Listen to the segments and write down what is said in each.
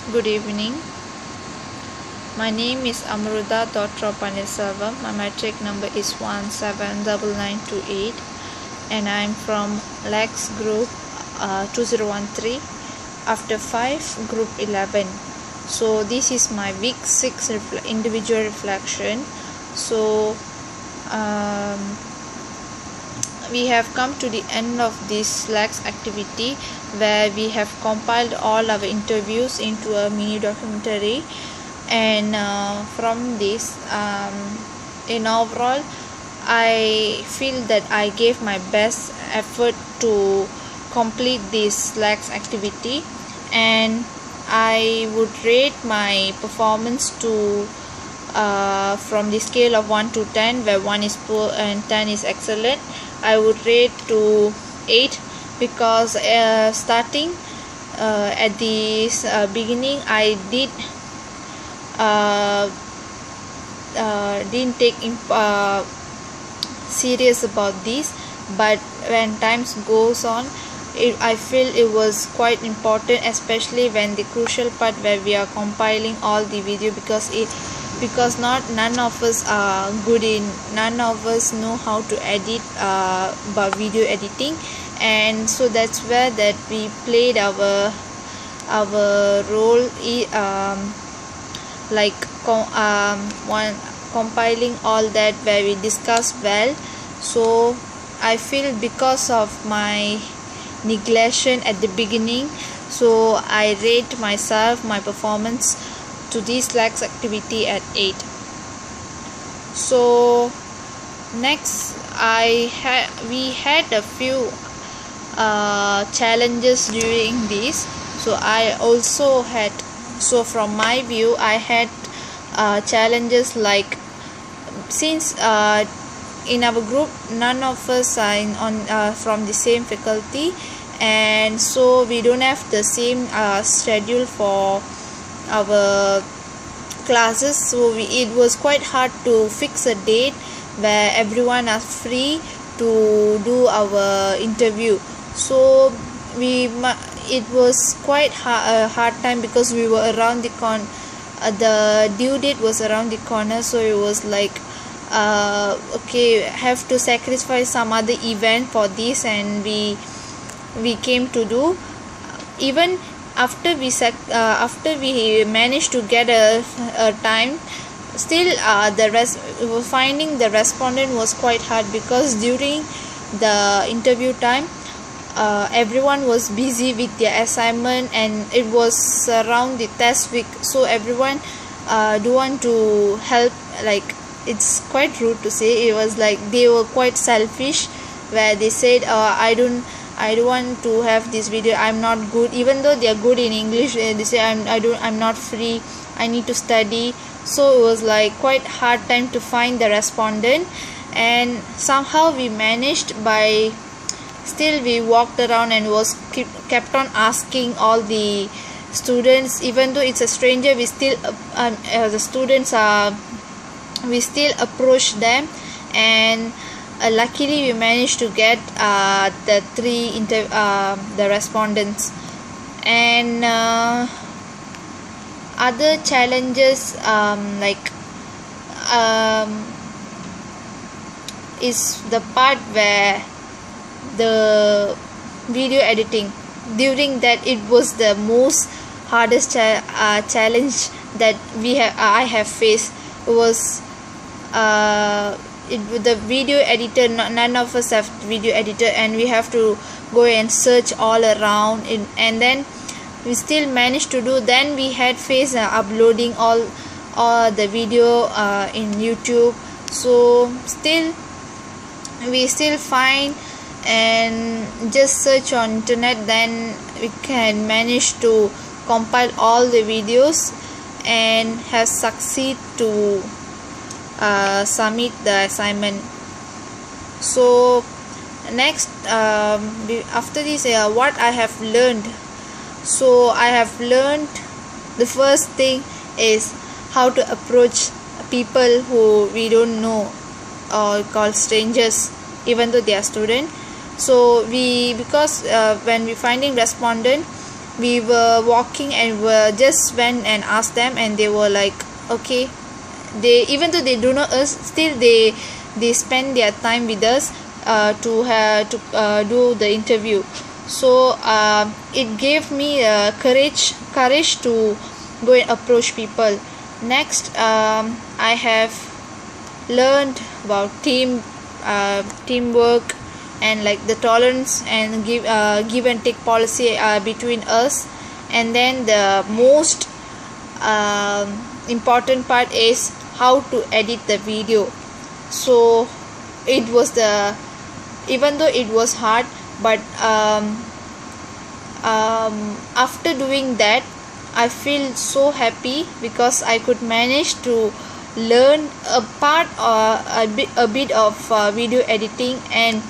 Good evening. My name is Amruda Paneerselvam. My matric number is 179928 and I am from LAX group 2013 after 5 group 11. So this is my week 6 individual reflection. So we have come to the end of this LAX activity where we have compiled all our interviews into a mini documentary, and from this in overall I feel that I gave my best effort to complete this LAX activity, and I would rate my performance to from the scale of 1 to 10, where 1 is poor and 10 is excellent. I would rate to 8 because starting at the beginning I didn't take serious about this, but when times goes on, I feel it was quite important, especially when the crucial part where we are compiling all the video, because none of us are none of us know how to edit by video editing, and so that's where that we played our role compiling all that, where we discussed well. So I feel because of my neglection at the beginning, so I rate myself, my performance to this LAX activity at 8. So next we had a few challenges during this. So I also had, so from my view I had challenges like, since in our group none of us are from the same faculty, and so we don't have the same schedule for our classes, so it was quite hard to fix a date where everyone are free to do our interview. So it was quite a hard time because we were around the the due date was around the corner, so it was like okay, have to sacrifice some other event for this, and we came to do. Even after we managed to get a time, still finding the respondent was quite hard, because during the interview time everyone was busy with their assignment, and it was around the test week, so everyone do want to help. Like, it's quite rude to say, it was like they were quite selfish, where they said I don't want to have this video, I'm not good, even though they are good in English. They say I'm not free, I need to study. So it was like quite hard time to find the respondent, and somehow we managed by still we walked around and kept on asking all the students, even though it's a stranger, we still the students we still approached them, and luckily we managed to get the the respondents. And other challenges is the part where the video editing. During that, it was the most hardest challenge that I have faced. It was the video editor. None of us have video editor, and we have to go and search all around, and then we still managed to do. Then we had faced uploading all the video in YouTube. So we still find and just search on internet, then we can manage to compile all the videos and have succeed to submit the assignment. So next, after this, what I have learned. So I have learned, the first thing is how to approach people who we don't know, or call strangers, even though they are students. So because when we finding respondent, we were walking and we just went and asked them, and they were like, okay. They, even though they do not us, still they spend their time with us to do the interview. So it gave me courage to go and approach people. Next, I have learned about teamwork, and like the tolerance and give and take policy between us. And then the most important part is how to edit the video. So it was even though it was hard, but after doing that, I feel so happy because I could manage to learn a part or a bit of video editing. And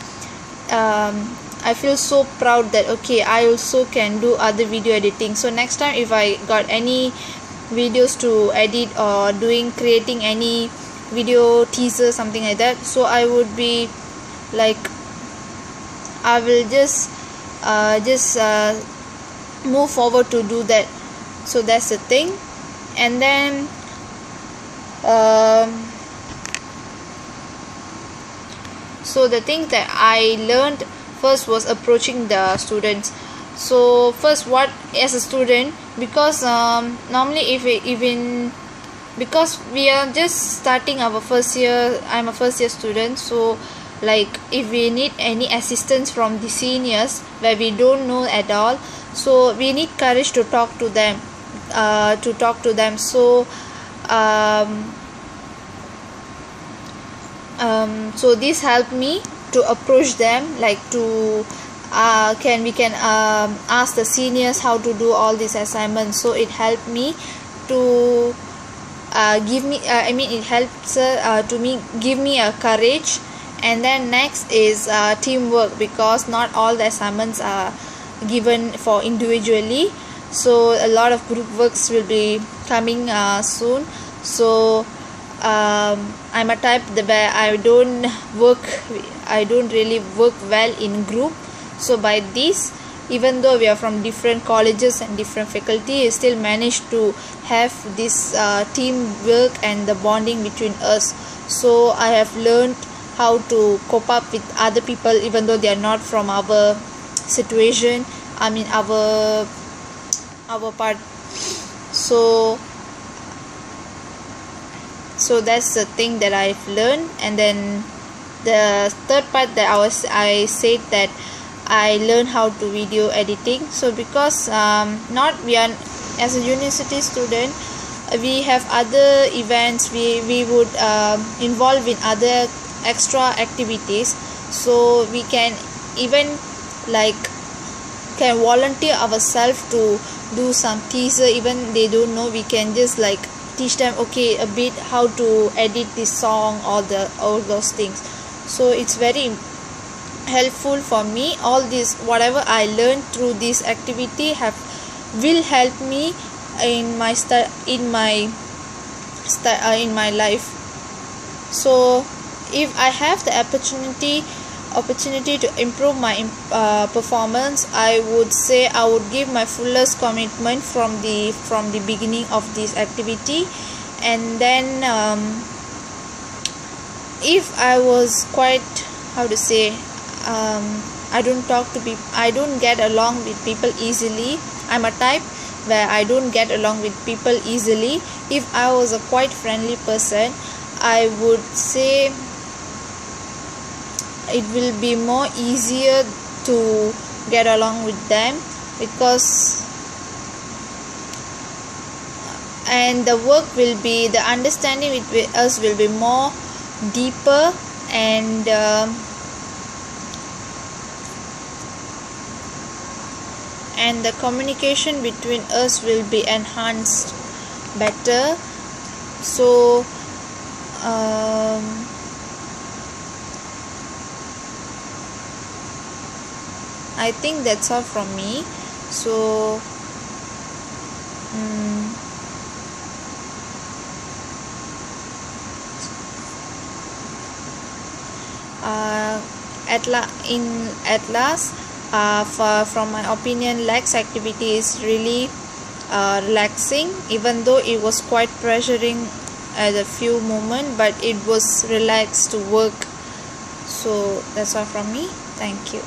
I feel so proud that okay, I also can do other video editing. So next time if I got any videos to edit or creating any video teaser, something like that, so I would be like, I will just move forward to do that. So that's the thing. And then so the thing that I learned first was approaching the students. So first, what as a student, because normally because we are just starting our first year, I'm a first year student, so like if we need any assistance from the seniors where we don't know at all, so we need courage to talk to them. So so this helped me to approach them, like to we can ask the seniors how to do all these assignments. So it helped me to it helps to me give me a courage. And then next is teamwork, because not all the assignments are given for individually, so a lot of group works will be coming soon. So I'm a type where I don't really work well in group. So by this, even though we are from different colleges and different faculty, we still managed to have this teamwork and the bonding between us. So I have learned how to cope up with other people even though they are not from our situation, our part. So that's the thing that I've learned. And then the third part that I said that I learned how to video editing. So because we are, as a university student, we have other events, we would involve in other extra activities. So we can even can volunteer ourselves to do some teaser. Even they don't know, we can just teach them a bit how to edit this song, all those things. So it's very helpful for me. All this, whatever I learned through this activity will help me in my life. So if I have the opportunity to improve my performance, I would say I would give my fullest commitment from the beginning of this activity. And then if I was quite, I don't get along with people easily. I'm a type where I don't get along with people easily. If I was a quite friendly person, I would say it will be more easier to get along with them, and the understanding with us will be more deeper, and the communication between us will be enhanced better. So I think that's all from me. So at last, from my opinion, legs activity is really relaxing, even though it was quite pressuring at a few moments, but it was relaxed to work. So that's all from me. Thank you.